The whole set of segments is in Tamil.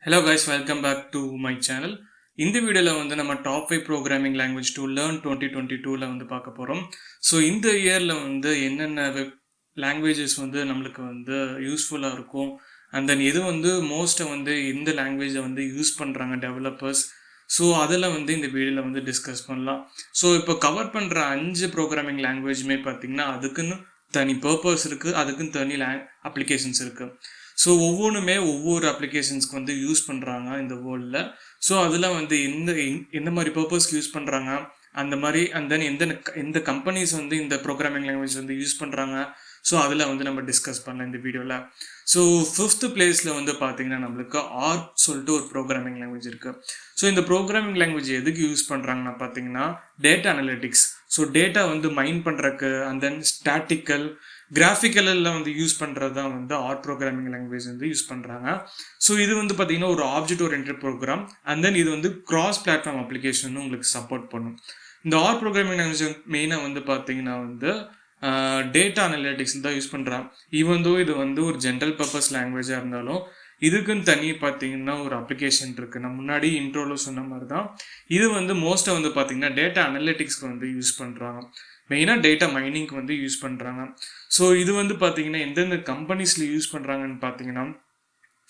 Hello guys, welcome back to my channel. இந்த வீடியோல வந்து நம்ம top 5 programming language to learn 2022ல வந்து பார்க்க போறோம். ஸோ இந்த இயர்ல வந்து என்னென்ன லாங்குவேஜஸ் வந்து நம்மளுக்கு வந்து யூஸ்ஃபுல்லாக இருக்கும் அண்ட் தென் எது வந்து மோஸ்ட்டாக வந்து இந்த லாங்குவேஜை வந்து யூஸ் பண்ணுறாங்க டெவலப்பர்ஸ். ஸோ அதில் வந்து இந்த வீடியோவில் வந்து டிஸ்கஸ் பண்ணலாம். ஸோ இப்போ கவர் பண்ணுற 5 ப்ரோக்ராமிங் லாங்குவேஜுமே பார்த்தீங்கன்னா அதுக்குன்னு தனி பர்பஸ் இருக்குது, அதுக்குன்னு தனி அப்ளிகேஷன்ஸ் இருக்குது. ஸோ ஒவ்வொன்றுமே ஒவ்வொரு அப்ளிகேஷன்ஸ்க்கு வந்து யூஸ் பண்ணுறாங்க இந்த வேர்ல்டில். ஸோ அதில் வந்து எந்த மாதிரி பர்பஸ்க்கு யூஸ் பண்ணுறாங்க, அந்த மாதிரி அண்ட் தென் எந்த கம்பெனிஸ் வந்து இந்த ப்ரோக்ராமிங் லாங்குவேஜ் வந்து யூஸ் பண்ணுறாங்க. ஸோ அதில் வந்து நம்ம டிஸ்கஸ் பண்ணலாம் இந்த வீடியோவில். ஸோ 5th பிளேஸில் வந்து பார்த்தீங்கன்னா நம்மளுக்கு ஆர்க் சொல்லிட்டு ஒரு ப்ரோக்ராமிங் லாங்குவேஜ் இருக்குது. ஸோ இந்த ப்ரோக்ராமிங் லாங்குவேஜ் எதுக்கு யூஸ் பண்ணுறாங்கன்னா பார்த்தீங்கன்னா டேட்டா அனலிட்டிக்ஸ். ஸோ டேட்டா வந்து மைண்ட் பண்ணுறக்கு அண்ட் தென் ஸ்டாட்டிக்கல் கிராஃபிக்கலில் வந்து யூஸ் பண்ணுறது தான் வந்து ஆர் ப்ரோக்ராமிங் லாங்குவேஜ் வந்து யூஸ் பண்ணுறாங்க. ஸோ இது வந்து பார்த்தீங்கன்னா ஒரு object oriented program and then இது வந்து கிராஸ் பிளாட்ஃபார்ம் அப்ளிகேஷன் உங்களுக்கு சப்போர்ட் பண்ணும். இந்த ஆர் ப்ரோக்ராமிங் லாங்குவேஜ் மெயினாக வந்து பார்த்தீங்கன்னா வந்து டேட்டா அனலிட்டிக்ஸ் தான் யூஸ் பண்ணுறாங்க. ஈவன் தோ இது வந்து ஒரு ஜென்ரல் பர்பஸ் லாங்குவேஜாக இருந்தாலும் இதுக்குன்னு தனி பார்த்தீங்கன்னா ஒரு அப்ளிகேஷன் இருக்குது. நான் முன்னாடி இன்ட்ரோவில் சொன்ன மாதிரி தான் இது வந்து மோஸ்ட்டாக வந்து பார்த்தீங்கன்னா டேட்டா அனலிட்டிக்ஸ்க்கு வந்து யூஸ் பண்ணுறாங்க. மெயினாக டேட்டா மைனிங்க்கு வந்து யூஸ் பண்ணுறாங்க. ஸோ இது வந்து பார்த்தீங்கன்னா எந்தெந்த கம்பெனிஸில் யூஸ் பண்ணுறாங்கன்னு பார்த்தீங்கன்னா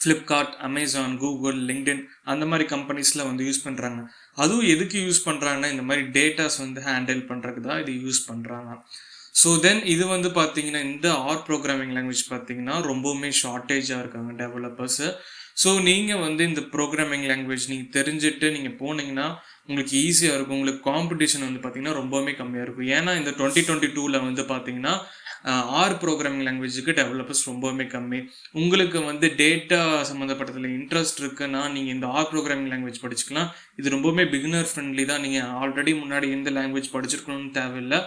ஃப்ளிப்கார்ட், அமேசான், கூகுள், லிங்க்டின் அந்த மாதிரி கம்பெனிஸில் வந்து யூஸ் பண்ணுறாங்க. அதுவும் எதுக்கு யூஸ் பண்ணுறாங்கன்னா இந்த மாதிரி டேட்டாஸ் வந்து ஹேண்டில் பண்ணுறதுக்கு தான் இது யூஸ் பண்ணுறாங்க. ஸோ தென் இது வந்து பார்த்தீங்கன்னா இந்த ஆர் ப்ரோக்ராமிங் லாங்குவேஜ் பார்த்தீங்கன்னா ரொம்பவுமே ஷார்ட்டேஜாக இருக்காங்க டெவலப்பர்ஸு. ஸோ நீங்கள் வந்து இந்த ப்ரோக்ராமிங் லாங்குவேஜ் நீங்கள் தெரிஞ்சுட்டு நீங்கள் போனீங்கன்னா உங்களுக்கு ஈஸியாக இருக்கும். உங்களுக்கு காம்படிஷன் வந்து பார்த்தீங்கன்னா ரொம்பவுமே கம்மியாக இருக்கும். ஏன்னா இந்த 2022ல் வந்து பார்த்தீங்கன்னா ஆர் ப்ரோக்ராமிங் லாங்குவேஜுக்கு டெவலப்பர்ஸ் ரொம்பவுமே கம்மி. உங்களுக்கு வந்து டேட்டா சம்மந்தப்பட்டதில் இன்ட்ரெஸ்ட் இருக்குன்னா நீங்கள் இந்த ஆர் ப்ரோக்ராமிங் லாங்குவேஜ் படிச்சுக்கலாம். இது ரொம்பவுமே பிகினர் ஃப்ரெண்ட்லி தான். நீங்கள் ஆல்ரெடி முன்னாடி எந்த லாங்குவேஜ் படிச்சிருக்கணும்னு தேவையில்லை.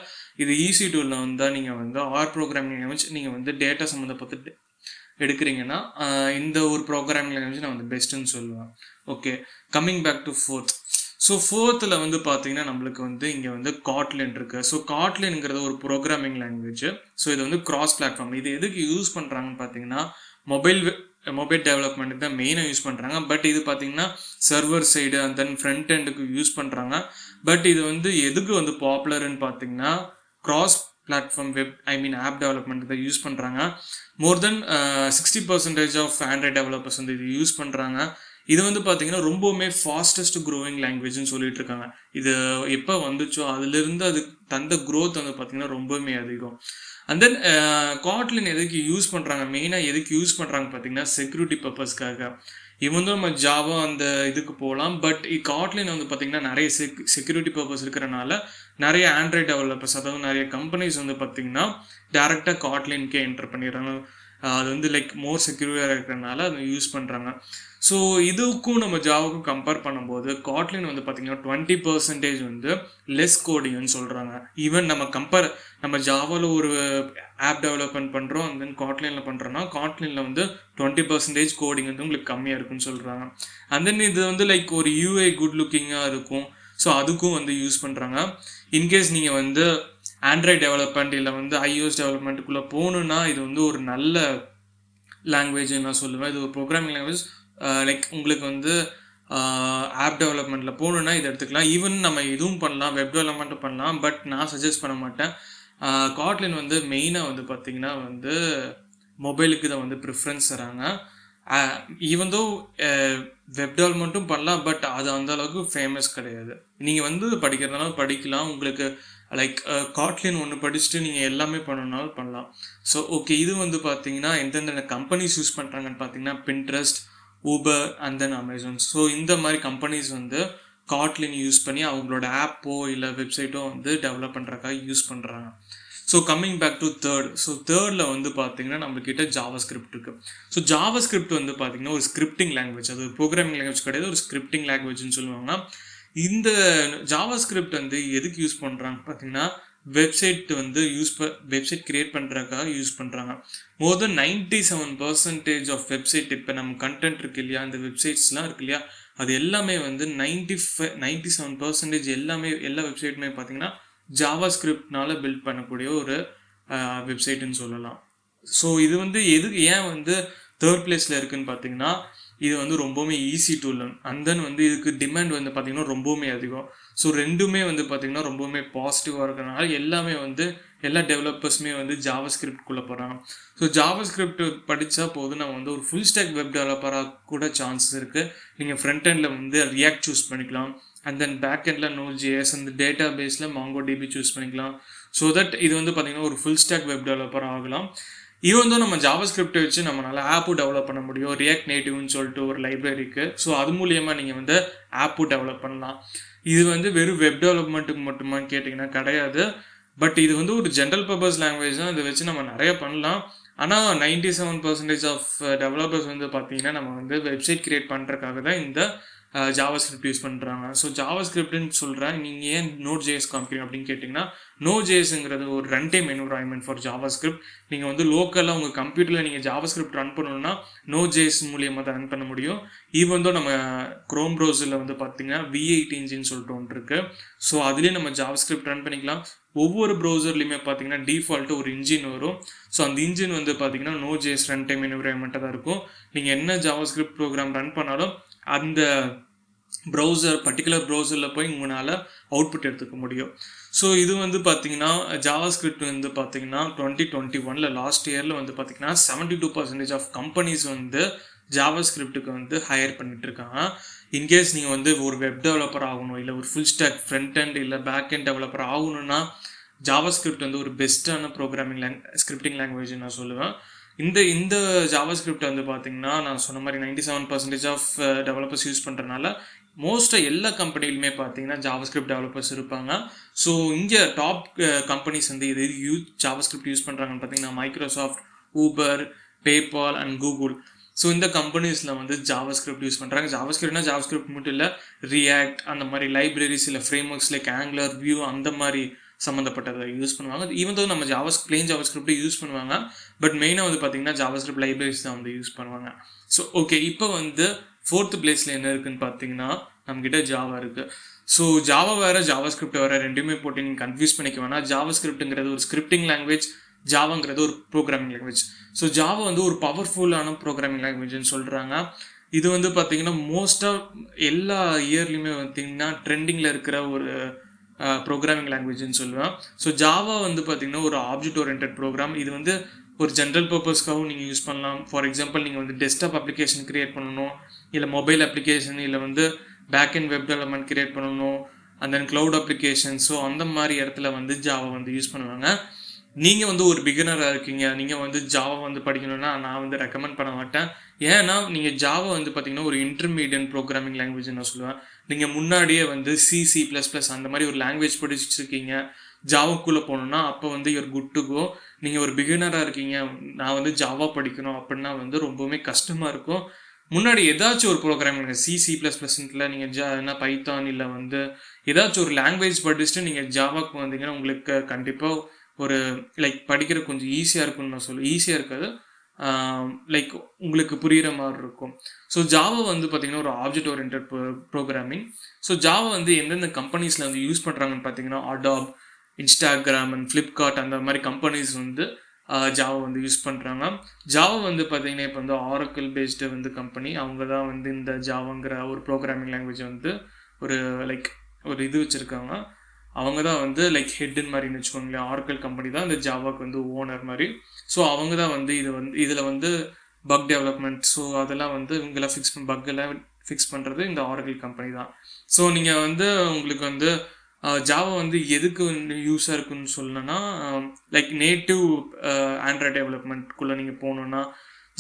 இது ஈஸி டூலில் வந்தால் நீங்கள் வந்து ஆர் ப்ரோக்ராமிங் லாங்குவேஜ் நீங்கள் வந்து டேட்டா சம்மந்தப்பட்டு எடுக்கிறீங்கன்னா இந்த ஒரு ப்ரோக்ராமிங் லாங்குவேஜ் நான் வந்து பெஸ்ட்டுன்னு சொல்லுவேன். Okay, coming back to 4th. So 4th வந்து பார்த்தீங்கன்னா நம்மளுக்கு வந்து இங்கே வந்து காட்லின் இருக்குது. ஸோ காட்லின்ங்கிறது ஒரு ப்ரோக்ராமிங் லாங்குவேஜ். ஸோ இது வந்து கிராஸ் பிளாட்ஃபார்ம். இது எதுக்கு யூஸ் பண்ணுறாங்கன்னு பார்த்தீங்கன்னா மொபைல் டெவலப்மெண்ட்டுக்கு தான் மெயினாக யூஸ் பண்ணுறாங்க. பட் இது பார்த்தீங்கன்னா server side and then front எண்டுக்கு யூஸ் பண்ணுறாங்க. பட் இது வந்து எதுக்கு வந்து பாப்புலர்னு பார்த்தீங்கன்னா கிராஸ் பிளாட்ஃபார்ம் ஆப் டெவலப்மெண்ட் தான் யூஸ் பண்ணுறாங்க. மோர் தென் 60% ஆஃப் ஆண்ட்ராய்ட் டெவலப்பர்ஸ் வந்து இது யூஸ் பண்ணுறாங்க. இது வந்து பார்த்தீங்கன்னா ரொம்பவுமே ஃபாஸ்டஸ்ட் க்ரோவிங் லாங்குவேஜ்னு சொல்லிட்டு இருக்காங்க. இது எப்போ வந்துச்சோ அதுலேருந்து அது தந்த க்ரோத் வந்து பார்த்தீங்கன்னா ரொம்பவுமே அதிகம். அண்ட் தென் காட்லின் எதுக்கு யூஸ் பண்ணுறாங்க, மெயினாக எதுக்கு யூஸ் பண்ணுறாங்க பார்த்தீங்கன்னா செக்யூரிட்டி பர்பஸ்க்காக. இவன் நம்ம ஜாவா அந்த இதுக்கு போகலாம். பட் காட்லின் வந்து பார்த்தீங்கன்னா நிறைய செக்யூரிட்டி பர்பஸ் இருக்கிறனால நிறைய ஆண்ட்ராய்ட் டெவலப்பர்ஸ், அதாவது நிறைய கம்பெனிஸ் வந்து பார்த்தீங்கன்னா டேரெக்டாக காட்லின்கே என்டர் பண்ணிடுறாங்க. அது வந்து லைக் மோர் செக்யூரியாக இருக்கிறனால அதை யூஸ் பண்ணுறாங்க. ஸோ இதுக்கும் நம்ம ஜாவாவுக்கும் கம்பேர் பண்ணும்போது காட்லின் வந்து பார்த்தீங்கன்னா 20% வந்து லெஸ் கோடிங்னு சொல்கிறாங்க. ஈவன் நம்ம ஜாவாவில் ஒரு ஆப் டெவலப்மெண்ட் பண்ணுறோம் அண்ட் தென் காட்லினில் பண்ணுறோன்னா காட்லினில் வந்து 20% கோடிங் வந்து உங்களுக்கு கம்மியாக இருக்குன்னு சொல்கிறாங்க. அண்ட் தென் இது வந்து லைக் ஒரு யூஐ குட் லுக்கிங்காக இருக்கும். ஸோ அதுக்கும் வந்து யூஸ் பண்ணுறாங்க. இன்கேஸ் நீங்கள் வந்து ஆண்ட்ராய்ட் டெவலப்மெண்ட் இல்லை வந்து iOS டெவலப்மெண்ட்டுக்குள்ளே போகணுன்னா இது வந்து ஒரு நல்ல லாங்குவேஜ்னு நான் சொல்லுவேன். இது ஒரு ப்ரோக்ராமிங் லாங்குவேஜ். லைக் உங்களுக்கு வந்து ஆப் டெவலப்மெண்ட்டில் போகணுன்னா இதை எடுத்துக்கலாம். ஈவன் நம்ம இதுவும் பண்ணலாம், வெப் டெவலப்மெண்ட்டும் பண்ணலாம். பட் நான் சஜஸ்ட் பண்ண மாட்டேன். காட்லின் வந்து மெயினாக வந்து பார்த்திங்கன்னா வந்து மொபைலுக்கு தான் வந்து ப்ரிஃபரன்ஸ் தராங்க. ஈவன் தோ வெப் டெவலப்மெண்ட்டும் பண்ணலாம். பட் அது அந்த அளவுக்கு ஃபேமஸ் கிடையாது. நீங்கள் வந்து படிக்கிறதுனால படிக்கலாம். உங்களுக்கு லைக் காட்லின் ஒன்று படிச்சுட்டு நீங்கள் எல்லாமே பண்ணணுன்னாலும் பண்ணலாம். ஸோ ஓகே, இது வந்து பார்த்தீங்கன்னா எந்தெந்த கம்பெனிஸ் யூஸ் பண்ணுறாங்கன்னு பார்த்தீங்கன்னா Pinterest, Uber and then Amazon. So இந்த மாதிரி கம்பெனிஸ் வந்து காட்லின் யூஸ் பண்ணி அவங்களோட ஆப்போ இல்லை வெப்சைட்டோ வந்து டெவலப் பண்ணுறதுக்காக யூஸ் பண்ணுறாங்க. So coming back to 3rd. So 3rdல வந்து பார்த்தீங்கன்னா நம்மக்கிட்ட ஜாவாஸ்கிரிப்ட் இருக்குது. ஸோ ஜாவாஸ்கிரிப்ட் வந்து பார்த்தீங்கன்னா ஒரு ஸ்கிரிப்டிங் லாங்குவேஜ். அது ப்ரோக்ராமிங் லாங்குவேஜ் கிடையாது, ஒரு ஸ்கிரிப்டிங் லாங்குவேஜ்னு சொல்லுவாங்கன்னா இந்த ஜாவாஸ்கிரிப்ட் வந்து எதுக்கு யூஸ் பண்ணுறாங்க பார்த்தீங்கன்னா வெப்சைட் கிரியேட் பண்ணுறதுக்காக யூஸ் பண்ணுறாங்க. மோர் தென் 97% ஆஃப் வெப்சைட், இப்போ நம்ம கண்டென்ட் இருக்கு இல்லையா, இந்த வெப்சைட்ஸ்லாம் இருக்கு இல்லையா, அது எல்லாமே வந்து 97% எல்லா வெப்சைட்டுமே பார்த்தீங்கன்னா ஜாவாஸ்கிரிப்ட்னால பில்ட் பண்ணக்கூடிய ஒரு வெப்சைட்டுன்னு சொல்லலாம். ஸோ இது வந்து ஏன் வந்து 3rd பிளேஸில் இருக்குன்னு பார்த்தீங்கன்னா இது வந்து ரொம்பவுமே easy to learn. And then வந்து இதுக்கு டிமாண்ட் வந்து பார்த்தீங்கன்னா ரொம்பவுமே அதிகம். ஸோ ரெண்டுமே வந்து பார்த்தீங்கன்னா ரொம்பவுமே பாசிட்டிவாக இருக்கிறனால எல்லாமே வந்து எல்லா டெவலப்பர்ஸுமே வந்து ஜாவாஸ்கிரிப்ட்குள்ளே போகிறாங்க. ஸோ ஜாவாஸ்கிரிப்ட் படித்தா போதும் நம்ம வந்து ஒரு ஃபுல் ஸ்டாக் வெப் டெவலப்பராக கூட சான்சஸ் இருக்குது. நீங்கள் ஃப்ரண்ட் எண்டில் வந்து ரியாக்ட் சூஸ் பண்ணிக்கலாம். அண்ட் தென் பேக் எண்டில் Node.js, அந்த டேட்டா பேஸில் MongoDB சூஸ் பண்ணிக்கலாம். ஸோ தட் இது வந்து பார்த்தீங்கன்னா ஒரு ஃபுல் ஸ்டாக் வெப் டெவலப்பர் ஆகலாம். ஈவன் தான் நம்ம ஜாவாஸ்கிரிப்டை வச்சு நம்மளால் ஆப்பும் டெவலப் பண்ண முடியும். ரியாக்ட் நேட்டிவ்னு சொல்லிட்டு ஒரு லைப்ரரிக்கு. ஸோ அது மூலியமாக நீங்கள் வந்து ஆப்பும் டெவலப் பண்ணலாம். இது வந்து வெறும் வெப் டெவலப்மெண்ட்டுக்கு மட்டுமான்னு கேட்டிங்கன்னா கிடையாது. பட் இது வந்து ஒரு ஜென்ரல் பர்பஸ் லாங்குவேஜ் தான். இதை வச்சு நம்ம நிறைய பண்ணலாம். ஆனால் 97% ஆஃப் டெவலப்பர்ஸ் வந்து பார்த்தீங்கன்னா நம்ம வந்து வெப்சைட் கிரியேட் பண்ணுறதுக்காக தான் இந்த ஜாவாஸ்கிரிப்ட் யூஸ் பண்ணுறாங்க. ஸோ ஜாவாஸ்கிரிப்ட்னு சொல்கிறேன். நீங்கள் ஏன் Node.js காமிக்கிறீங்க அப்படின்னு கேட்டிங்கன்னா, Node.jsங்கிறது ஒரு run time environment for JavaScript. நீங்கள் வந்து லோக்கலாக உங்கள் கம்ப்யூட்டரில் நீங்கள் ஜாவாஸ்கிரிப்ட் ரன் பண்ணணும்னா Node.js மூலியமாக தான் ரன் பண்ண முடியும். ஈவன் தான் நம்ம க்ரோம் ப்ரௌசரில் வந்து பார்த்தீங்கன்னா V8 இன்ஜின் சொல்லிட்டு ஒன்று இருக்குது. ஸோ அதுலேயே நம்ம ஜாவாஸ்கிரிப்ட் ரன் பண்ணிக்கலாம். ஒவ்வொரு ப்ரௌசர்லையுமே பார்த்தீங்கன்னா டிஃபால்ட்டு ஒரு இன்ஜின் வரும். ஸோ அந்த இன்ஜின் வந்து பார்த்தீங்கன்னா Node.js ரன் டைம் என்விரான்மெண்ட்டாக தான் இருக்கும். நீங்கள் என்ன ஜாவாஸ்கிரிப்ட் ப்ரோக்ராம் ரன் பண்ணாலும் அந்த பர்டிகுலர் ப்ரௌசரில் போய் உங்களால் அவுட்புட் எடுத்துக்க முடியும். ஸோ இது வந்து பார்த்தீங்கன்னா ஜாவாஸ்கிரிப்ட் வந்து பார்த்தீங்கன்னா 2021 லாஸ்ட் இயரில் வந்து பார்த்தீங்கன்னா 72% ஆஃப் கம்பெனிஸ் வந்து ஜாவாஸ்கிரிப்டுக்கு வந்து ஹையர் பண்ணிட்டு இருக்காங்க. இன்கேஸ் நீங்கள் வந்து ஒரு வெப் டெவலப்பர் ஆகணும், இல்லை ஒரு ஃபுல் ஸ்டாக் ஃப்ரண்ட் எண்ட் இல்லை பேக் எண்ட் டெவலப்பர் ஆகணும்னா ஜாவாஸ்கிரிப்ட் வந்து ஒரு பெஸ்ட்டான ப்ரோக்ராமிங் ஸ்கிரிப்டிங் லாங்குவேஜ் நான் சொல்லுவேன். இந்த ஜாவாஸ்கிரிப்ட் வந்து பார்த்தீங்கன்னா நான் சொன்ன மாதிரி 97% ஆஃப் டெவலப்பர்ஸ் யூஸ் பண்ணுறதுனால மோஸ்ட்டாக எல்லா கம்பெனிலுமே பார்த்தீங்கன்னா ஜாவாஸ்கிரிப்ட் டெவலப்பர்ஸ் இருப்பாங்க. ஸோ இங்கே டாப் கம்பெனிஸ் வந்து இது ஜாவாஸ்கிரிப்ட் யூஸ் பண்ணுறாங்கன்னு பார்த்தீங்கன்னா Microsoft, Uber, PayPal and Google. So இந்த கம்பெனிஸில் வந்து ஜாவாஸ்கிரிப்ட் யூஸ் பண்ணுறாங்க. ஜாவாஸ்கிரிப்ட் மட்டும் இல்லை, ரியாக்ட் அந்த மாதிரி லைப்ரரிஸ் இல்லை frame works like angular, view அந்த மாதிரி சம்மந்தப்பட்டதை யூஸ் பண்ணுவாங்க. ஈவன் தோ நம்ம பிளெயின் ஜாவாஸ்கிரிப்டை யூஸ் பண்ணுவாங்க. பட் மெயினாக வந்து பார்த்தீங்கன்னா ஜாவாஸ்கிரிப்ட் லைப்ரரிஸ் தான் வந்து யூஸ் பண்ணுவாங்க. ஸோ ஓகே, இப்போ வந்து 4th பிளேஸில் என்ன இருக்குன்னு பார்த்தீங்கன்னா நம்மக்கிட்ட ஜாவா இருக்குது. ஸோ ஜாவா வேறு ஜாவாஸ்கிரிப்ட் வேறு ரெண்டுமே போட்டு நீங்கள் கன்ஃபியூஸ் பண்ணிக்க வேணாம். ஜாவாஸ்கிரிப்ட்டுங்கிறது ஒரு ஸ்கிரிப்டிங் லாங்குவேஜ், ஜாவாங்கிறது ஒரு ப்ரோக்ராமிங் லாங்குவேஜ். ஸோ ஜாவா வந்து ஒரு பவர்ஃபுல்லான ப்ரோக்ராமிங் லாங்குவேஜ்னு சொல்கிறாங்க. இது வந்து பார்த்தீங்கன்னா மோஸ்ட்டாக எல்லா இயர்லையுமே பார்த்தீங்கன்னா ட்ரெண்டிங்கில் இருக்கிற ஒரு ப்ரோக்ராமிங் லாங்குவேஜ்னு சொல்லுவேன். ஸோ ஜாவா வந்து பார்த்தீங்கன்னா ஒரு ஆப்ஜெக்ட் ஓரியன்டட் ப்ரோக்ராம். இது வந்து ஒரு ஜென்ரல் பர்பஸ்க்காகவும் நீங்கள் யூஸ் பண்ணலாம். ஃபார் எக்ஸாம்பிள் நீங்கள் வந்து டெஸ்க்டாப் அப்ளிகேஷன் கிரியேட் பண்ணணும், இல்லை மொபைல் அப்ளிகேஷன், இல்லை வந்து back and web development create பண்ணணும், and then cloud application. So அந்த மாதிரி இடத்துல வந்து ஜாவா வந்து யூஸ் பண்ணுவாங்க. நீங்கள் வந்து ஒரு பிகினராக இருக்கீங்க, நீங்கள் வந்து ஜாவா வந்து படிக்கணும்னா நான் வந்து ரெக்கமெண்ட் பண்ண மாட்டேன். ஏன்னா நீங்கள் ஜாவா வந்து பார்த்தீங்கன்னா ஒரு இன்டர்மீடியட் ப்ரோக்ராமிங் லாங்குவேஜ் நான் சொல்லுவேன். நீங்கள் முன்னாடியே வந்து C++ அந்த மாதிரி ஒரு லாங்குவேஜ் படிச்சுருக்கீங்க, ஜாவாக்குள்ளே போகணுன்னா அப்போ வந்து யூர் குட் டு கோ. நீங்கள் ஒரு பிகினராக இருக்கீங்க, நான் வந்து ஜாவா படிக்கணும் அப்படின்னா வந்து ரொம்பவுமே கஷ்டமாக இருக்கும். முன்னாடி ஏதாச்சும் ஒரு ப்ரோக்ராமிங் C++ல நீங்கள் என்ன பைத்தான் இல்லை வந்து ஏதாச்சும் ஒரு லாங்குவேஜ் படிச்சுட்டு நீங்கள் ஜாவாக்கு வந்தீங்கன்னா உங்களுக்கு கண்டிப்பாக ஒரு லைக் படிக்கிற கொஞ்சம் ஈஸியாக இருக்குன்னு நான் சொல்லுவேன். ஈஸியாக இருக்காது, லைக் உங்களுக்கு புரிகிற மாதிரி இருக்கும். ஸோ ஜாவா வந்து பார்த்தீங்கன்னா ஒரு object oriented programming. So Java வந்து எந்தெந்த கம்பெனிஸில் வந்து யூஸ் பண்ணுறாங்கன்னு பார்த்தீங்கன்னா அடாப், இன்ஸ்டாகிராம் அண்ட் ஃப்ளிப்கார்ட் அந்த மாதிரி கம்பெனிஸ் வந்து ஜாவா வந்து யூஸ் பண்ணுறாங்க. ஜாவா வந்து பார்த்தீங்கன்னா இப்போ வந்து ஆரக்கிள் பேஸ்டு வந்து கம்பெனி, அவங்க தான் வந்து இந்த ஜாவாங்கிற ஒரு ப்ரோக்ராமிங் லாங்குவேஜ் வந்து ஒரு லைக் ஒரு இது வச்சுருக்காங்க. அவங்க தான் வந்து லைக் ஹெட்டுன்னு மாதிரின்னு வச்சுக்கோங்களேன். ஆரக்கிள் கம்பெனி தான் இந்த ஜாவாக்கு வந்து ஓனர் மாதிரி. ஸோ அவங்க தான் வந்து இதில் வந்து பக் டெவலப்மெண்ட், ஸோ அதெல்லாம் வந்து இவங்கெல்லாம் பக்கெல்லாம் ஃபிக்ஸ் பண்ணுறது இந்த ஆரக்கிள் கம்பெனி தான். ஸோ நீங்கள் வந்து உங்களுக்கு வந்து ஜாவா வந்து எதுக்கு வந்து யூஸாக இருக்குன்னு சொல்லணும்னா லைக் நேட்டிவ் ஆண்ட்ராய்ட் டெவலப்மெண்ட்குள்ளே நீங்கள் போகணுன்னா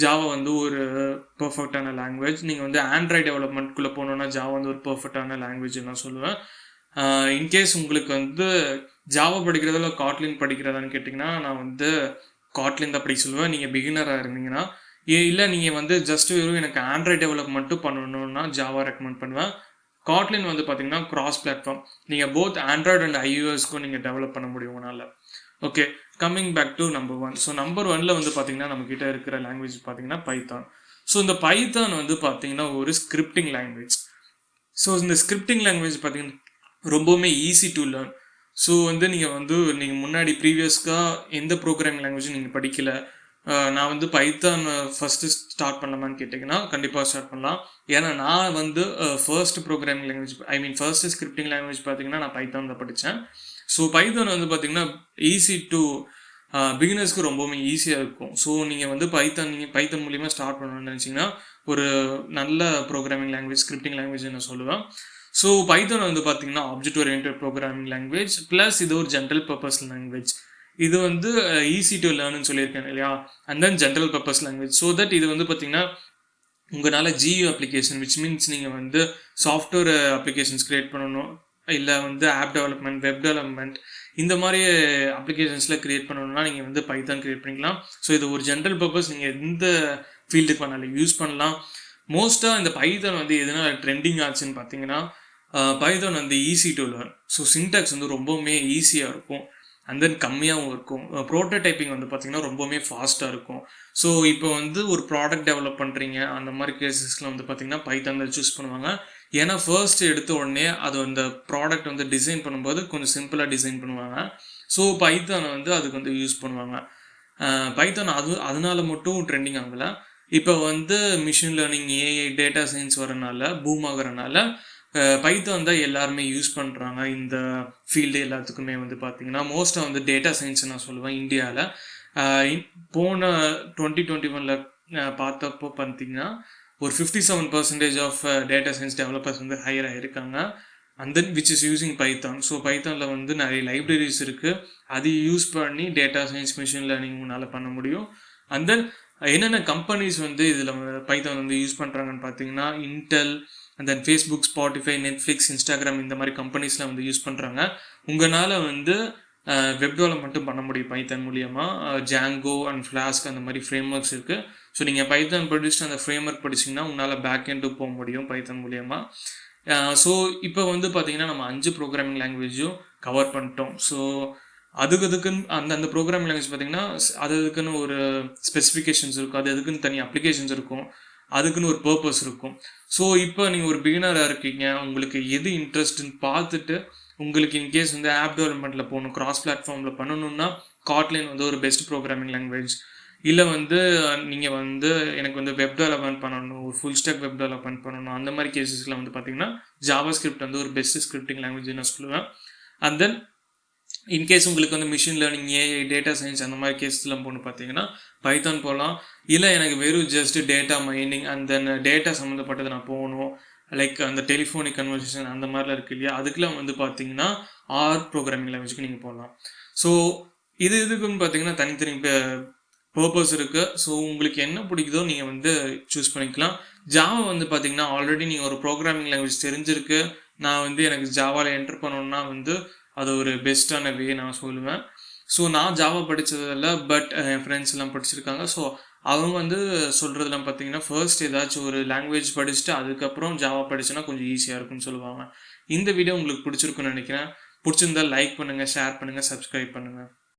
ஜாவா வந்து ஒரு பர்ஃபெக்டான லாங்குவேஜ். நீங்கள் வந்து ஆண்ட்ராய்ட் டெவலப்மெண்ட்குள்ளே போகணுன்னா ஜாவா வந்து ஒரு பர்ஃபெக்டான லாங்குவேஜ் நான் சொல்லுவேன். இன்கேஸ் உங்களுக்கு வந்து ஜாவா படிக்கிறதா இல்லை காட்லின் படிக்கிறதான்னு கேட்டிங்கன்னா நான் வந்து காட்லின் தான் படி சொல்லுவேன். நீங்கள் பிகினராக இருந்தீங்கன்னா இல்லை நீங்கள் வந்து ஜஸ்ட் வெறும் எனக்கு ஆண்ட்ராய்ட் டெவலப்மெண்ட்டும் பண்ணணுன்னா ஜாவா ரெக்கமெண்ட் பண்ணுவேன். காட்லின் வந்து பார்த்தீங்கன்னா கிராஸ் பிளாட்ஃபார்ம், நீங்கள் போத் ஆண்ட்ராய்டு அண்ட் iOSக்கும் நீங்கள் டெவலப் பண்ண முடியும் உங்களால். Okay, coming back to number 1. So number 1ல் வந்து பார்த்தீங்கன்னா நம்மக்கிட்ட இருக்கிற லாங்குவேஜ் பார்த்தீங்கன்னா பைத்தான். ஸோ இந்த பைத்தான் வந்து பார்த்தீங்கன்னா ஒரு ஸ்கிரிப்டிங் லாங்குவேஜ். ஸோ இந்த ஸ்கிரிப்டிங் லாங்குவேஜ் பார்த்தீங்கன்னா ரொம்பவுமே ஈஸி டு லேர்ன். ஸோ வந்து நீங்கள் முன்னாடி ப்ரீவியஸ்க்காக எந்த ப்ரோக்ராமிங் லாங்குவேஜும் நீங்கள் படிக்கலை, நான் வந்து பைத்தான் ஃபஸ்ட்டு ஸ்டார்ட் பண்ணலாமான்னு கேட்டிங்கன்னா கண்டிப்பாக ஸ்டார்ட் பண்ணலாம். ஏன்னா நான் வந்து first programming language first scripting language பார்த்தீங்கன்னா நான் பைத்தான் தான் படித்தேன். ஸோ பைத்தான் வந்து பார்த்தீங்கன்னா ஈஸி டு பிகினர்ஸ்க்கு ரொம்பவுமே ஈஸியாக இருக்கும். ஸோ நீங்கள் வந்து பைத்தான் மூலிமா ஸ்டார்ட் பண்ணணும்னு நினச்சிங்கன்னா ஒரு நல்ல ப்ரோக்ராமிங் லாங்குவேஜ் ஸ்கிரிப்டிங் லாங்குவேஜ் நான் சொல்லுவேன். ஸோ பைத்தான் வந்து பார்த்தீங்கன்னா object oriented programming language plus இது ஒரு ஜென்ரல் பர்பஸ் லாங்குவேஜ். இது வந்து ஈஸி டு லேர்ன்னு சொல்லியிருக்கேன் இல்லையா, and then general purpose language. So that இது வந்து பார்த்தீங்கன்னா உங்களால் ஜியு அப்ளிகேஷன் விச் மீன்ஸ் நீங்கள் வந்து சாஃப்ட்வேர் அப்ளிகேஷன்ஸ் க்ரியேட் பண்ணணும், இல்லை வந்து ஆப் டெவலப்மெண்ட், வெப் டெவலப்மெண்ட், இந்த மாதிரி அப்ளிகேஷன்ஸில் க்ரியேட் பண்ணணும்னா நீங்கள் வந்து பைத்தான் க்ரியேட் பண்ணிக்கலாம். ஸோ இது ஒரு ஜென்ரல் பர்பஸ், நீங்கள் எந்த ஃபீல்டுக்கு பண்ணாலும் யூஸ் பண்ணலாம். மோஸ்ட்டாக இந்த பைத்தான் வந்து எதனால் ட்ரெண்டிங் ஆச்சுன்னு பார்த்தீங்கன்னா பைத்தான் வந்து easy to learn. So syntax வந்து ரொம்பவுமே ஈஸியாக இருக்கும் அண்ட் தென் கம்மியாகவும் இருக்கும். ப்ரோட்டோடைப்பிங் வந்து பார்த்திங்கன்னா ரொம்பவுமே ஃபாஸ்ட்டாக இருக்கும். ஸோ இப்போ வந்து ஒரு ப்ராடக்ட் டெவலப் பண்ணுறீங்க அந்த மாதிரி கேசஸ்லாம் வந்து பார்த்திங்கன்னா பைத்தான் தான் சூஸ் பண்ணுவாங்க. ஏன்னா ஃபர்ஸ்ட் எடுத்த உடனே அது அந்த ப்ராடக்ட் வந்து டிசைன் பண்ணும்போது கொஞ்சம் சிம்பிளாக டிசைன் பண்ணுவாங்க. ஸோ பைத்தானை வந்து அதுக்கு வந்து யூஸ் பண்ணுவாங்க. பைத்தான் அதனால மட்டும் ட்ரெண்டிங் ஆகலை. இப்போ வந்து machine learning, AI, data science வரனால, பூம் ஆகிறனால பைத்தான் தான் எல்லாருமே யூஸ் பண்ணுறாங்க. இந்த ஃபீல்டு எல்லாத்துக்குமே வந்து பார்த்திங்கன்னா மோஸ்ட்டாக வந்து டேட்டா சயின்ஸ் நான் சொல்லுவேன். இந்தியாவில் போன 2021 பார்த்தப்போ பார்த்திங்கன்னா ஒரு 57% ஆஃப் டேட்டா சயின்ஸ் டெவலப்பர்ஸ் வந்து ஹையர் ஆகிருக்காங்க. And then which is using Python. So பைத்தானில் வந்து நிறைய லைப்ரரிஸ் இருக்குது, அது யூஸ் பண்ணி டேட்டா சயின்ஸ், மிஷின் லேர்னிங் உன்னால் பண்ண முடியும். அண்ட் தென் என்னென்ன கம்பெனிஸ் வந்து இதில் பைத்தான் வந்து யூஸ் பண்ணுறாங்கன்னு பார்த்தீங்கன்னா Intel, and then Facebook, Spotify, Netflix, Instagram, இந்த மாதிரி கம்பெனிஸ்லாம் வந்து யூஸ் பண்ணுறாங்க. உங்களால் வந்து வெப் டெவலப்மெண்ட்டும் பண்ண முடியும் பைத்தான் மூலியமாக. ஜாங்கோ அண்ட் ஃப்ளாஸ்க் அந்த மாதிரி ஃப்ரேம் ஒர்க்ஸ் இருக்குது. ஸோ நீங்கள் பைத்தான் படிச்சுட்டு அந்த ஃப்ரேம் ஒர்க் படிச்சிங்கன்னா உன்னால் பேக் எண்டு போக முடியும் பைத்தான் மூலியமாக. ஸோ இப்போ வந்து பார்த்தீங்கன்னா நம்ம 5 ப்ரோக்ராமிங் லாங்குவேஜும் கவர் பண்ணிட்டோம். ஸோ அதுக்குன்னு அந்த ப்ரோக்ராமிங் லாங்குவேஜ் பார்த்தீங்கன்னா அதுக்குன்னு ஒரு ஸ்பெசிஃபிகேஷன்ஸ் இருக்கும், அதுக்குன்னு தனி அப்ளிகேஷன்ஸ் இருக்கும், அதுக்குன்னு ஒரு பர்பஸ் இருக்கும். ஸோ இப்போ நீங்கள் ஒரு பிகினராக இருக்கீங்க, உங்களுக்கு எது இன்ட்ரெஸ்ட்னு பார்த்துட்டு உங்களுக்கு இன்கேஸ் வந்து ஆப் டெவலப்மெண்ட்டில் போகணும், கிராஸ் பிளாட்ஃபார்மில் பண்ணணும்னா காட்லின் வந்து ஒரு பெஸ்ட் ப்ரோக்ராமிங் லாங்குவேஜ். இல்லை வந்து நீங்கள் வந்து எனக்கு வந்து வெப் டெவலப்மெண்ட் பண்ணணும், ஒரு ஃபுல் ஸ்டாக் வெப் டெவலப்மெண்ட் பண்ணணும், அந்த மாதிரி கேசஸில் வந்து பார்த்தீங்கன்னா ஜாவாஸ்கிரிப்ட் வந்து ஒரு பெஸ்ட் ஸ்கிரிப்டிங் லாங்குவேஜ் நான் சொல்லுவேன். அண்ட் தென் இன்கேஸ் உங்களுக்கு வந்து machine learning, AI, data science அந்த மாதிரி கேஸ்லாம் போகணும் பார்த்தீங்கன்னா பைத்தான் போகலாம். இல்லை எனக்கு வெறும் just data mining and then data சம்மந்தப்பட்டது நான் போகணும், லைக் அந்த டெலிஃபோனிக் கன்வர்சேஷன் அந்த மாதிரிலாம் இருக்குது இல்லையா, அதுக்கெலாம் வந்து பார்த்தீங்கன்னா ஆர் ப்ரோக்ராமிங் லாங்குவேஜ்க்கு நீங்கள் போகலாம். ஸோ இதுக்குன்னு பார்த்தீங்கன்னா தனித்தனி பர்பஸ் இருக்குது. ஸோ உங்களுக்கு என்ன பிடிக்குதோ நீங்கள் வந்து சூஸ் பண்ணிக்கலாம். ஜாவா வந்து பார்த்தீங்கன்னா ஆல்ரெடி நீங்கள் ஒரு ப்ரோக்ராமிங் லாங்குவேஜ் தெரிஞ்சிருக்கு, நான் வந்து எனக்கு ஜாவாவில் என்டர் பண்ணணுன்னா வந்து அது ஒரு பெஸ்ட்டான வே நான் சொல்லுவேன். ஸோ நான் ஜாவா படித்ததில்ல, பட் என் ஃப்ரெண்ட்ஸ் எல்லாம் படிச்சிருக்காங்க. ஸோ அவங்க வந்து சொல்கிறதுலாம் பார்த்தீங்கன்னா ஃபர்ஸ்ட் ஏதாச்சும் ஒரு லாங்குவேஜ் படிச்சுட்டு அதுக்கப்புறம் ஜாவா படிச்சுன்னா கொஞ்சம் ஈஸியாக இருக்கும்னு சொல்லுவாங்க. இந்த வீடியோ உங்களுக்கு பிடிச்சிருக்குன்னு நினைக்கிறேன். பிடிச்சிருந்தா லைக் பண்ணுங்கள், ஷேர் பண்ணுங்கள், சப்ஸ்கிரைப் பண்ணுங்கள்.